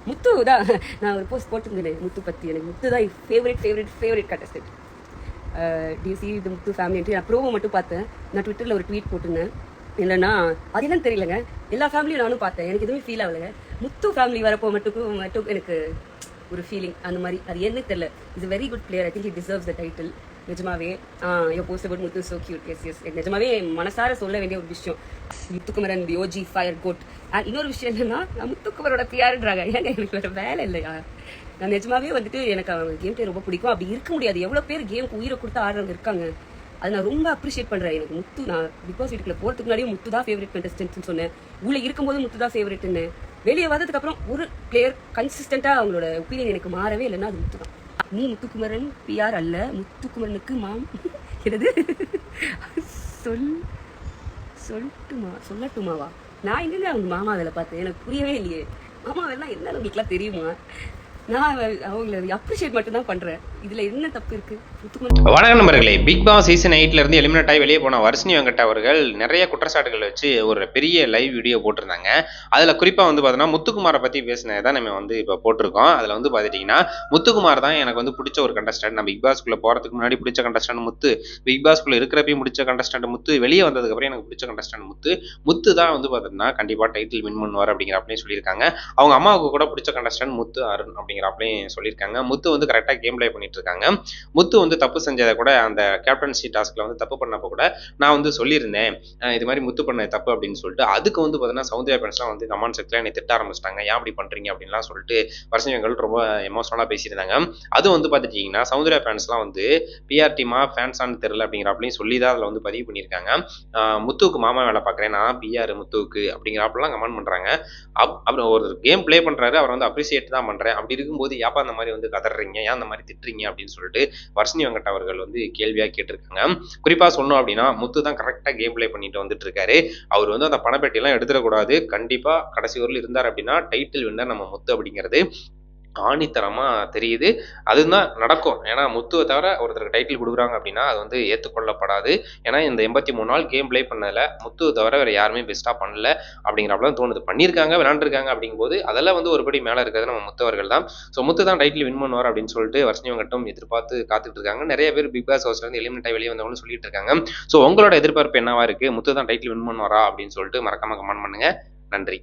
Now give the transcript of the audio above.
முத்து தான் நான் ஒரு போஸ்ட் போட்டிருந்தேன் முத்து பற்றி. எனக்கு முத்து தான் ஃபேவரட் கண்டஸ்டன்ட். டிசி இது முத்து ஃபேமிலி. நான் ப்ரோமோ மட்டும் பார்த்தேன். நான் ட்விட்டரில் ஒரு ட்வீட் போட்டிருந்தேன். இல்லைன்னா அது என்னன்னு தெரியலங்க, எல்லா ஃபேமிலியும் நானும் பார்த்தேன், எனக்கு எதுவுமே ஃபீல் ஆகலைங்க. முத்து ஃபேமிலி வரப்போ மட்டும் எனக்கு ஒரு ஃபீலிங் அந்த மாதிரி. அது என்ன தெரியல. Is very good player. I think he deserves the title. நிஜமாவே your post about Muthu so cute. Yes நிஜமாவே மனசார சொல்ல வேண்டிய ஒரு விஷயம். முத்துக்குமரன் யோஜி ஃபயர் கோட். அண்ட் இன்னொரு விஷயம் என்னன்னா, நான் முத்துக்குமரோட பிஆர்ன்றாங்க. ஏங்க எனக்கு வேற வேலை இல்லையா? நான் நிஜமாவே வந்துட்டு எனக்கு அவங்க கேம் பிளே ரொம்ப பிடிக்கும். அப்படி இருக்க முடியாது. எவ்வளோ பேர் கேமுக்கு உயிரை கொடுத்து ஆடுறவங்க இருக்காங்க. அதை நான் ரொம்ப அப்ரிஷியேட் பண்ணுறேன். எனக்கு முத்து, நான் பிக் பாஸ் வீட்டுக்குள்ள போகிறதுக்கு முன்னாடியே முத்து தான் ஃபேவரட் கண்டஸ்டன்ட்னு சொன்னேன். உள்ள இருக்கும்போது முத்து தான் ஃபேவரட்னு. வெளியே வந்ததுக்கு அப்புறம் ஒரு பிளேயர் கன்சிஸ்டண்டாக அவங்களோட ஒப்பீனியன் எனக்கு மாறவே இல்லைன்னா அது முத்து தான். நீ முத்துக்குமரன் பிஆர் அல்ல, முத்துக்குமரனுக்கு மாம் என்னது சொல்லட்டுமாவா? நான் எங்கங்க அவங்க மாமா வேலை பார்த்தேன், எனக்கு புரியவே இல்லையே. மாமா வேலை என்னன்னு உங்களுக்குலாம் தெரியுமா? நான் அவங்கள அப்ரிஷியேட் மட்டும் தான் பண்றேன். இதுல என்ன தப்பு இருக்கு? வணக்கம் நண்பர்களே. பிக் பாஸ் சீசன் 8ல இருந்து எலிமினேட் ஆகி வெளியே போன வர்ஷினி வெங்கட் அவர்கள் நிறைய குற்றச்சாட்டுகள் வச்சு ஒரு பெரிய லைவ் வீடியோ போட்டிருந்தாங்க. அதுல குறிப்பா வந்து பார்த்தீங்கன்னா முத்துக்குமாரை பத்தி பேசினதான் நம்ம வந்து இப்போ போட்டிருக்கோம். அதுல வந்து பாத்துட்டீங்கன்னா முத்துக்குமார் தான் எனக்கு வந்து பிடிச்ச ஒரு கண்டஸ்டன்ட். நான் பிக் பாஸ்குள்ள போறதுக்கு முன்னாடி பிடிச்ச கண்டஸ்டன்ட் முத்து, பிக் பாஸ்குள்ள இருக்கிறப்பையும் பிடிச்ச கண்டஸ்டன்ட் முத்து, வெளியே வந்ததுக்கு அப்புறம் எனக்கு பிடிச்ச கண்டஸ்டன்ட் முத்து தான் வந்து பாத்தீங்கன்னா கண்டிப்பா டைட்டில் வின் பண்ணுவார் அப்படிங்கிற அப்படியே சொல்லியிருக்காங்க. அவங்க அம்மாவுக்கு கூட பிடிச்ச கண்டஸ்டன்ட் முத்து அருண் அப்படிங்கிற அப்படியே சொல்லியிருக்காங்க. முத்து வந்து கரெக்டா கேம் பிளே பண்ணிட்டு இருக்காங்க. முத்து வந்து தப்பு செஞ்சதை கூட அந்த கேப்டன்சி டாஸ்க்ல வந்து தப்பு பண்ணப்போ கூட நான் வந்து சொல்லியிருந்தேன், இது மாதிரி முத்து பண்ண தப்பு அப்படின்னு சொல்லிட்டு. அதுக்கு வந்து பார்த்தீங்கன்னா சௌந்தர்யா ஃபேன்ஸ்லாம் வந்து கமெண்ட் செக்ஷன்ல என்னை திட்ட ஆரம்பிச்சிட்டாங்க. ஏன் அப்படி பண்றீங்க அப்படின்லாம் சொல்லிட்டு வர்ஷினி வெங்கட் ரொம்ப எமோஷனலா பேசியிருந்தாங்க. அது வந்து பார்த்துட்டீங்கன்னா சௌந்தர்யா ஃபேன்ஸ்லாம் வந்து பிஆர் டீமா ஃபேன்ஸான்னு தெரியல அப்படிங்கிற அப்படின்னு சொல்லி தான் அதில் வந்து பதிவு பண்ணியிருக்காங்க. முத்துவுக்கு மாமா வேலை பார்க்குறேன், நான் பிஆர் முத்துவுக்கு அப்படிங்கிற அப்படிலாம் கமெண்ட் பண்றாங்க. அப்புறம் ஒரு கேம் பிளே பண்றாரு, அவர் வந்து அப்ரிசியேட் தான் பண்றேன். அப்படி இருக்கும்போது ஏப்பா அந்த மாதிரி வந்து கதறீங்க, ஏன் அந்த மாதிரி திட்டுறீங்க அப்படின்னு சொல்லிட்டு வர்ஷினி வெங்கட் அவர்கள் வந்து கேள்வியா கேட்டிருக்காங்க. குறிப்பா சொன்னோம் அப்படின்னா முத்து தான் கரெக்டா கேம் பிளே பண்ணிட்டு வந்துட்டு இருக்காரு. அவர் வந்து அந்த பணப்பெட்டி எல்லாம் எடுத்துடக்கூடாது. கண்டிப்பா கடைசி வரல இருந்தார் அப்படின்னா டைட்டில் வின்னர் நம்ம முத்து அப்படிங்கிறது ஆணித்தரமா தெரியுது. அதுதான் நடக்கும். ஏன்னா முத்துவை தவிர ஒருத்தருக்கு டைட்டில் கொடுக்குறாங்க அப்படின்னா அது வந்து ஏற்றுக்கொள்ளப்படாது. ஏன்னா இந்த 83 நாள் கேம் பிளே பண்ணதில் முத்துவை தவிர வேற யாருமே பெஸ்ட்டாக பண்ணல அப்படிங்கிறப்பலாம் தோணுது. பண்ணியிருக்காங்க, விளையாண்டுருக்காங்க. அப்படிங்கும்போது அதெல்லாம் வந்து ஒருபடி மேலே இருக்கிறது நம்ம முத்தவர்கள் தான். ஸோ முத்து தான் டைட்டில் வின் பண்ணுவார் அப்படின்னு சொல்லிட்டு வர்ஷினி வெங்கட்டும் எதிர்பார்த்து காத்துட்டு இருக்காங்க. நிறைய பேர் பிக் பாஸ் ஹவுஸ்ல இருந்து எலிமினேட் ஆகி வெளியே வந்தவங்களும் சொல்லிட்டு இருக்காங்க. ஸோ உங்களோட எதிர்பார்ப்பு என்னவா இருக்கு? முத்து தான் டைட்டில் வின் பண்ணுவாரா அப்படின்னு சொல்லிட்டு மறக்காம கமெண்ட் பண்ணுங்க. நன்றி.